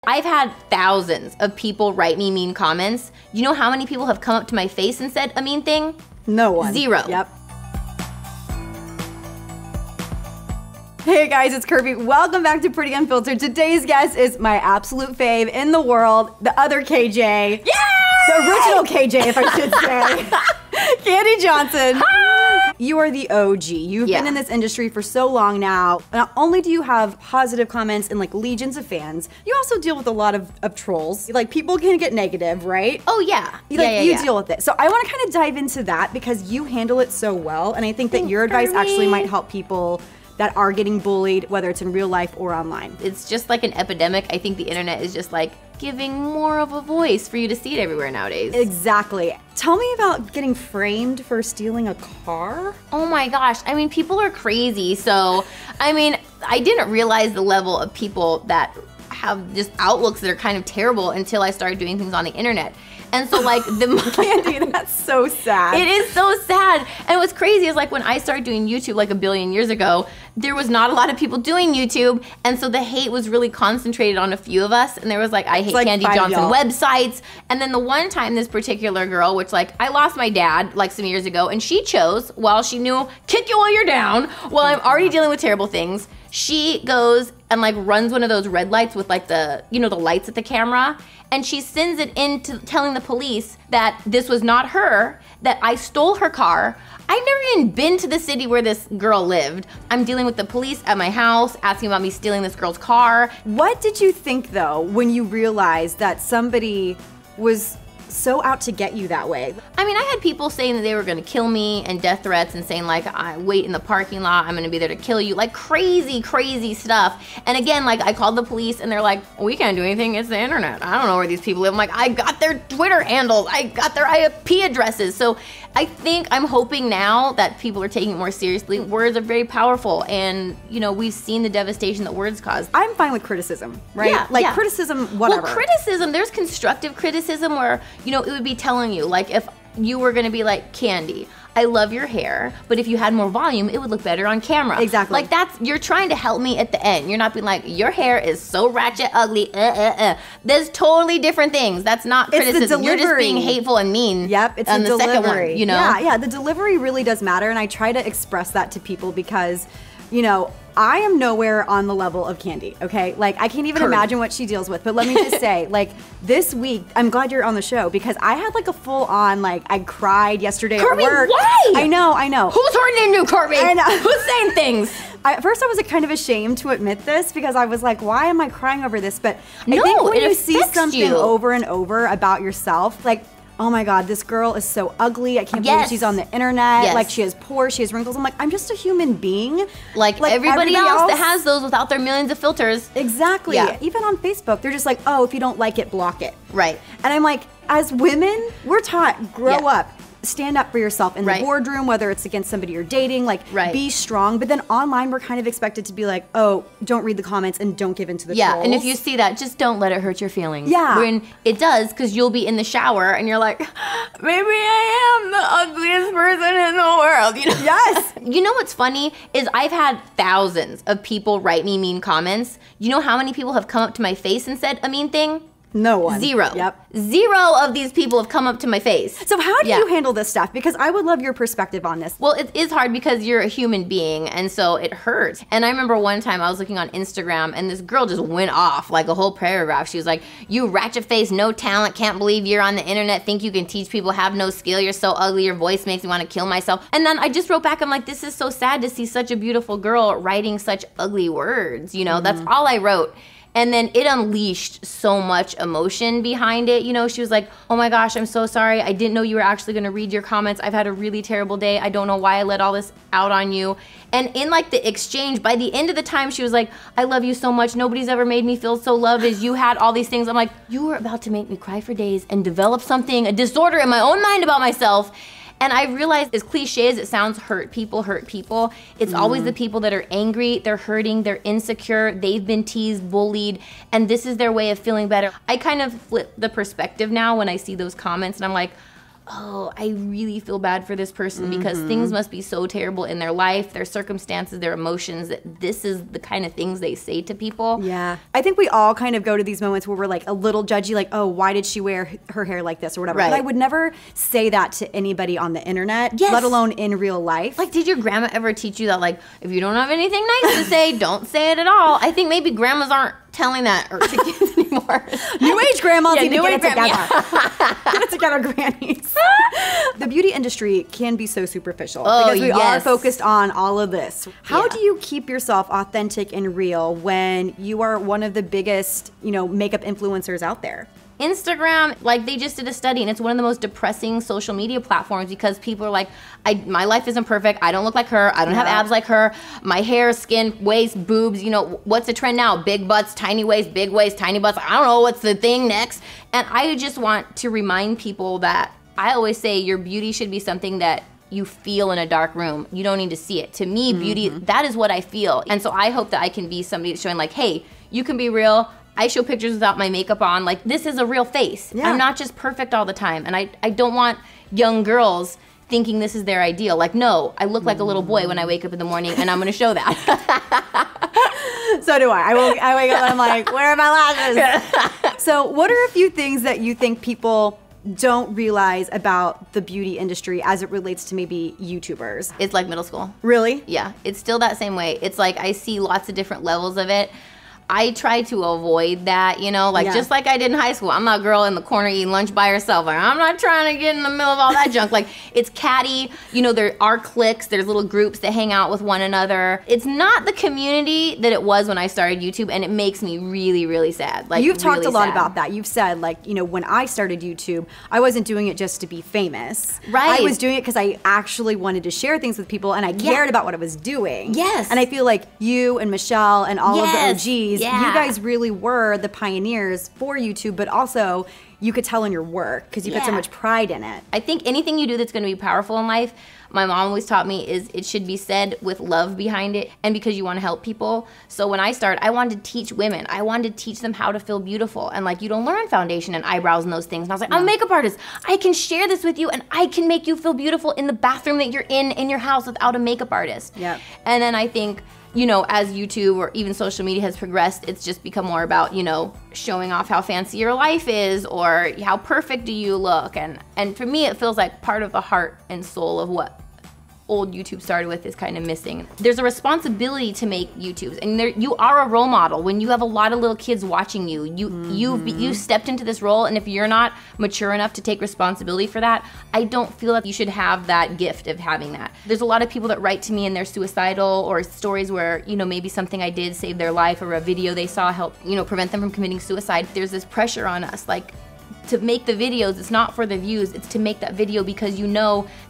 I've had thousands of people write me mean comments. You know how many people have come up to my face and said a mean thing? No one. 0. Yep. Hey guys, it's Kirbie. Welcome back to Pretty Unfiltered. Today's guest is my absolute fave in the world, the other KJ. Yay! The original KJ, if I should say. Kandee Johnson. Hi! You are the OG. You've been in this industry for so long now. Not only do you have positive comments and like legions of fans, you also deal with a lot of trolls. Like people can get negative, right? Oh yeah. You deal with it. So I want to kind of dive into that because you handle it so well, and I think that your advice actually might help people that are getting bullied, whether it's in real life or online. It's just like an epidemic. I think the internet is just like giving more of a voice for you to see it everywhere nowadays. Exactly. Tell me about getting framed for stealing a car. Oh my gosh. I mean, people are crazy. So, I mean, I didn't realize the level of people that have just outlooks that are kind of terrible until I started doing things on the internet. And so like Kandee, that's so sad. It is so sad. And what's crazy is like when I started doing YouTube like a billion years ago, there was not a lot of people doing YouTube. And so the hate was really concentrated on a few of us. And there was like, I hate like Kandee Johnson websites. And then the one time this particular girl, which like I lost my dad like some years ago, and she chose, while she knew, kick you while you're down, while I'm already dealing with terrible things, she goes and like runs one of those red lights with like the, you know, the lights at the camera. And she sends it into telling the police that this was not her, that I stole her car. I've never even been to the city where this girl lived. I'm dealing with the police at my house, asking about me stealing this girl's car. What did you think though, when you realized that somebody was so out to get you that way? I mean, I had people saying that they were gonna kill me and death threats and saying like, I wait in the parking lot, I'm gonna be there to kill you. Like crazy, crazy stuff. And again, like I called the police and they're like, we can't do anything, it's the internet. I don't know where these people live. I'm like, I got their Twitter handles, I got their IP addresses. So I think I'm hoping now that people are taking it more seriously. Words are very powerful, and you know, we've seen the devastation that words cause. I'm fine with criticism, right? Yeah, like criticism, whatever. Well, criticism, there's constructive criticism where, you know, it would be telling you, like if you were gonna be like, Kandee, I love your hair, but if you had more volume, it would look better on camera. Exactly. Like that's, you're trying to help me at the end. You're not being like, your hair is so ratchet, ugly, There's totally different things. That's not criticism. You're just being hateful and mean. Yep, it's on the the delivery. second one, you know? Yeah, the delivery really does matter, and I try to express that to people because, you know, I am nowhere on the level of Kandee, okay? Like, I can't even imagine what she deals with, but let me just say, like, this week, I'm glad you're on the show because I had like a full-on, like, I cried yesterday Kirbie, at work. Why? I know. Who's hurting you, Kirbie? I know. Who's saying things? At first, I was like, kind of ashamed to admit this because I was like, why am I crying over this? But I think when you see something over and over about yourself, like, oh my God, this girl is so ugly. I can't believe she's on the internet. Like she has pores, she has wrinkles. I'm like, I'm just a human being. Like everybody else that has those without their millions of filters. Exactly. Yeah. Even on Facebook, they're just like, oh, if you don't like it, block it. Right. And I'm like, as women, we're taught, grow up. Stand up for yourself in the boardroom, whether it's against somebody you're dating, like be strong. But then online, we're kind of expected to be like, oh, don't read the comments and don't give in to the trolls. And if you see that, just don't let it hurt your feelings. Yeah. When it does, because you'll be in the shower and you're like, maybe I am the ugliest person in the world. You know? Yes. You know what's funny is I've had thousands of people write me mean comments. You know how many people have come up to my face and said a mean thing? No one. 0. Yep. 0 of these people have come up to my face. So how do you handle this stuff? Because I would love your perspective on this. Well, it is hard because you're a human being, and so it hurts. And I remember one time I was looking on Instagram, and this girl just went off like a whole paragraph. She was like, you ratchet face, no talent, can't believe you're on the internet, think you can teach people, have no skill, you're so ugly, your voice makes me want to kill myself. And then I just wrote back, I'm like, this is so sad to see such a beautiful girl writing such ugly words, you know? That's all I wrote. And then it unleashed so much emotion behind it. You know, she was like, oh my gosh, I'm so sorry. I didn't know you were actually gonna read your comments. I've had a really terrible day. I don't know why I let all this out on you. And in like the exchange, by the end of the time, she was like, I love you so much. Nobody's ever made me feel so loved as you had all these things. I'm like, you were about to make me cry for days and develop something, a disorder in my own mind about myself. And I realized, as cliche as it sounds, hurt people. It's always the people that are angry, they're hurting, they're insecure, they've been teased, bullied, and this is their way of feeling better. I kind of flip the perspective now when I see those comments, and I'm like, oh, I really feel bad for this person because things must be so terrible in their life, their circumstances, their emotions, that this is the kind of things they say to people. Yeah. I think we all kind of go to these moments where we're like a little judgy, like, oh, why did she wear her hair like this or whatever. Right. But I would never say that to anybody on the internet, let alone in real life. Like, did your grandma ever teach you that, like, if you don't have anything nice to say, don't say it at all? I think maybe grandmas aren't telling that or to kids anymore. New age grandmas need to get it together. Yeah. Get it together, grannies. The beauty industry can be so superficial because we are focused on all of this. How do you keep yourself authentic and real when you are one of the biggest, makeup influencers out there? Instagram, like, they just did a study, and it's one of the most depressing social media platforms because people are like, my life isn't perfect. I don't look like her. I don't have abs like her. My hair, skin, waist, boobs, what's the trend now? Big butts, tiny waist, big waist, tiny butts. I don't know what's the thing next. And I just want to remind people that I always say your beauty should be something that you feel in a dark room. You don't need to see it. To me, beauty, that is what I feel. And so I hope that I can be somebody that's showing, like, hey, you can be real. I show pictures without my makeup on. Like, this is a real face. Yeah. I'm not just perfect all the time. And I don't want young girls thinking this is their ideal. Like, no, I look like a little boy when I wake up in the morning, and I'm going to show that. So do I. I wake up and I'm like, where are my lashes? So what are a few things that you think people don't realize about the beauty industry as it relates to maybe YouTubers? It's like middle school. Really? Yeah. It's still that same way. It's like I see lots of different levels of it. I try to avoid that, just like I did in high school. I'm not a girl in the corner eating lunch by herself. Like, I'm not trying to get in the middle of all that junk. Like, it's catty. There are cliques. There's little groups that hang out with one another. It's not the community that it was when I started YouTube, and it makes me really, really sad. Like, you've talked really a lot sad. about that. You've said, like, when I started YouTube, I wasn't doing it just to be famous. Right. I was doing it because I actually wanted to share things with people, and I cared about what I was doing. Yes. And I feel like you and Michelle and all of the OGs, Yeah. you guys really were the pioneers for YouTube, but also you could tell in your work because you put so much pride in it. I think anything you do that's going to be powerful in life, my mom always taught me, is it should be said with love behind it and because you want to help people. So when I started, I wanted to teach women. I wanted to teach them how to feel beautiful. And like, you don't learn foundation and eyebrows and those things. And I was like, I'm a makeup artist. I can share this with you and I can make you feel beautiful in the bathroom that you're in your house without a makeup artist. Yep. And then I think, as YouTube or even social media has progressed, it's just become more about, showing off how fancy your life is or how perfect do you look. And for me, it feels like part of the heart and soul of what old YouTube started with is kind of missing. There's a responsibility to make YouTubes, and you are a role model. When you have a lot of little kids watching you, you've stepped into this role, and if you're not mature enough to take responsibility for that, I don't feel that you should have that gift of having that. There's a lot of people that write to me and they're suicidal, or stories where, maybe something I did saved their life, or a video they saw helped, prevent them from committing suicide. There's this pressure on us, like, to make the videos. It's not for the views, it's to make that video because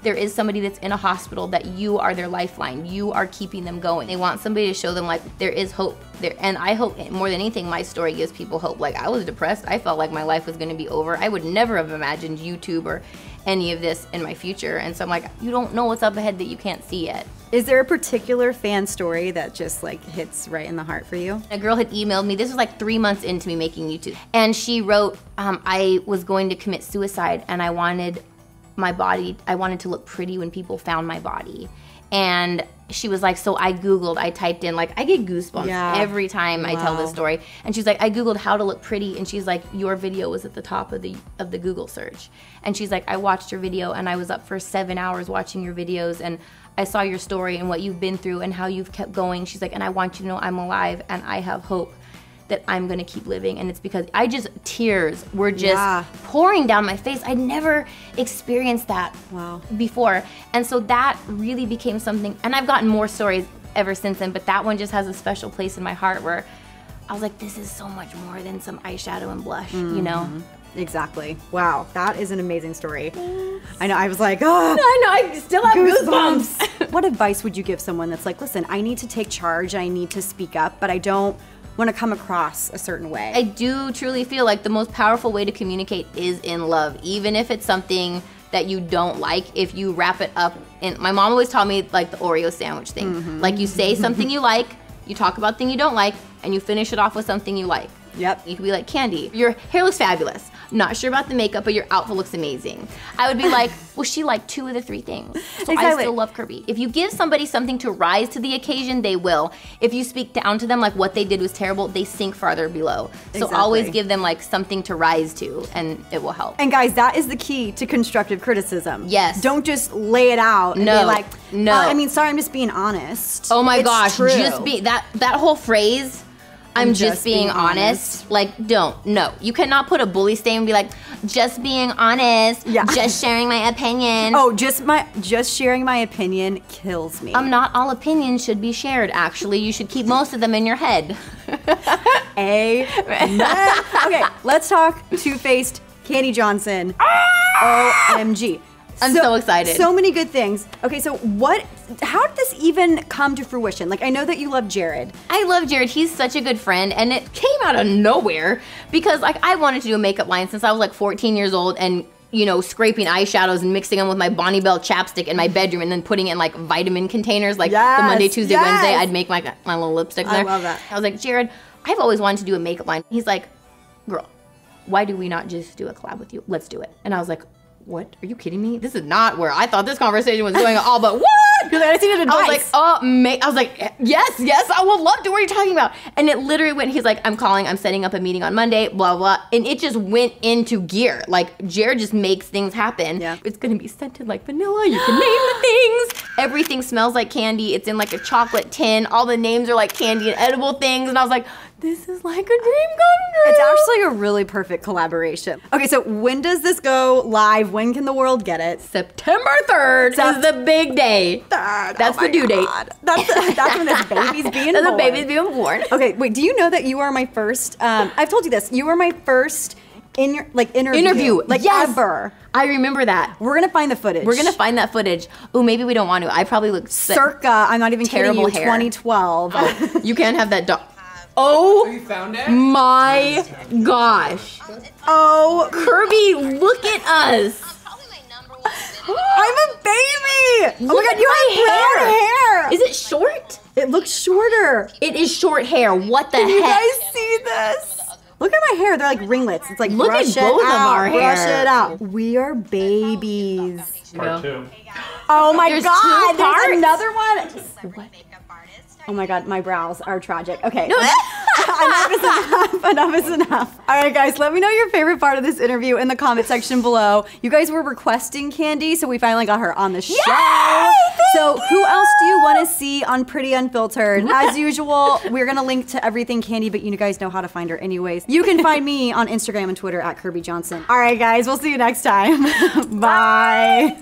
there is somebody that's in a hospital that you are their lifeline. You are keeping them going. They want somebody to show them, like, there is hope there. And I hope more than anything my story gives people hope. Like, I was depressed. I felt like my life was going to be over. I would never have imagined YouTube or any of this in my future. And so I'm like, you don't know what's up ahead that you can't see yet. Is there a particular fan story that just like hits right in the heart for you? A girl had emailed me, this was like 3 months into me making YouTube, and she wrote, I was going to commit suicide and I wanted to look pretty when people found my body. And she was like, so I typed in, like, I get goosebumps every time I tell this story. And she's like, I Googled how to look pretty, and she's like, your video was at the top of the Google search. And she's like, I watched your video and I was up for 7 hours watching your videos, and I saw your story and what you've been through and how you've kept going. She's like, and I want you to know I'm alive and I have hope that I'm gonna keep living. And it's because tears were just pouring down my face. I'd never experienced that before. And so that really became something, and I've gotten more stories ever since then, but that one just has a special place in my heart where I was like, this is so much more than some eyeshadow and blush, Exactly. Wow, that is an amazing story. I know, I was like, oh. I know, I still have goosebumps. What advice would you give someone that's like, listen, I need to take charge, I need to speak up, but I don't want to come across a certain way? I do truly feel like the most powerful way to communicate is in love, even if it's something that you don't like. If you wrap it up in, my mom always taught me, like, the Oreo sandwich thing. Like, you say something you like, you talk about thing you don't like, and you finish it off with something you like. Yep. You could be like, Kandee, your hair looks fabulous. Not sure about the makeup, but your outfit looks amazing. I would be like, well, she liked 2 of the 3 things. So I still love Kirbie. If you give somebody something to rise to the occasion, they will. If you speak down to them like what they did was terrible, they sink farther below. So always give them like something to rise to, and it will help. And guys, that is the key to constructive criticism. Yes. Don't just lay it out and be like, no. I mean, sorry, I'm just being honest. Oh my gosh, true. just be that whole phrase. I'm just being honest. Like, no. You cannot put a bully stain and be like, just being honest, just sharing my opinion. Oh, just sharing my opinion kills me. Not all opinions should be shared, actually. You should keep most of them in your head. Amen. Okay, let's talk Two-Faced Kandee Johnson. OMG. I'm so excited. So many good things. Okay, so how did this even come to fruition? Like, I know that you love Jared. I love Jared. He's such a good friend, and it came out of nowhere because like I wanted to do a makeup line since I was like 14 years old, and you know, scraping eyeshadows and mixing them with my Bonnie Bell chapstick in my bedroom and then putting it in like vitamin containers, like the Monday, Tuesday, Wednesday, I'd make my little lipstick there. I love that. I was like, Jared, I've always wanted to do a makeup line. He's like, girl, why do we not just do a collab with you? Let's do it. And I was like, what? Are you kidding me? This is not where I thought this conversation was going at all, but what? Because I seen it in I was like, yes, I would love to. What are you talking about? And it literally went, he's like, I'm setting up a meeting on Monday, blah, blah. And it just went into gear. Like, Jared just makes things happen. Yeah. It's going to be scented like vanilla. You can name the things. Everything smells like candy. It's in like a chocolate tin. All the names are like candy and edible things. And I was like, this is like a dream come true. It's actually a really perfect collaboration. Okay, so when does this go live? When can the world get it? September 3rd is the big day. That's the due date. That's when this baby's being born. That's the baby's being born. Okay, wait, do you know that you are my first, I've told you this, you were my first interview. Like, yes. Ever. I remember that. We're gonna find the footage. We're gonna find that footage. Oh, maybe we don't want to. I probably look circa, I'm not even kidding you, hair. 2012. Oh, you can't have that dog. Oh, you found it? My gosh. Oh, Kirbie, look at us. I'm a baby. Oh my God, you have brown hair. Is it short? It looks shorter. It is short hair. What the heck? You guys see this? Look at my hair. They're like ringlets. It's like look brush at both it out, of our hair. Brush it out. We are babies. Part 2. Oh my There's God, 2 parts? there's another one. Oh my God, my brows are tragic. Okay. No. Enough is enough. Enough is enough. All right, guys, let me know your favorite part of this interview in the comment section below. You guys were requesting Kandee, so we finally got her on the show. So who else do you want to see on Pretty Unfiltered? As usual, we're going to link to everything Kandee, but you guys know how to find her anyways. You can find me on Instagram and Twitter at Kandee Johnson. All right, guys, we'll see you next time. Bye.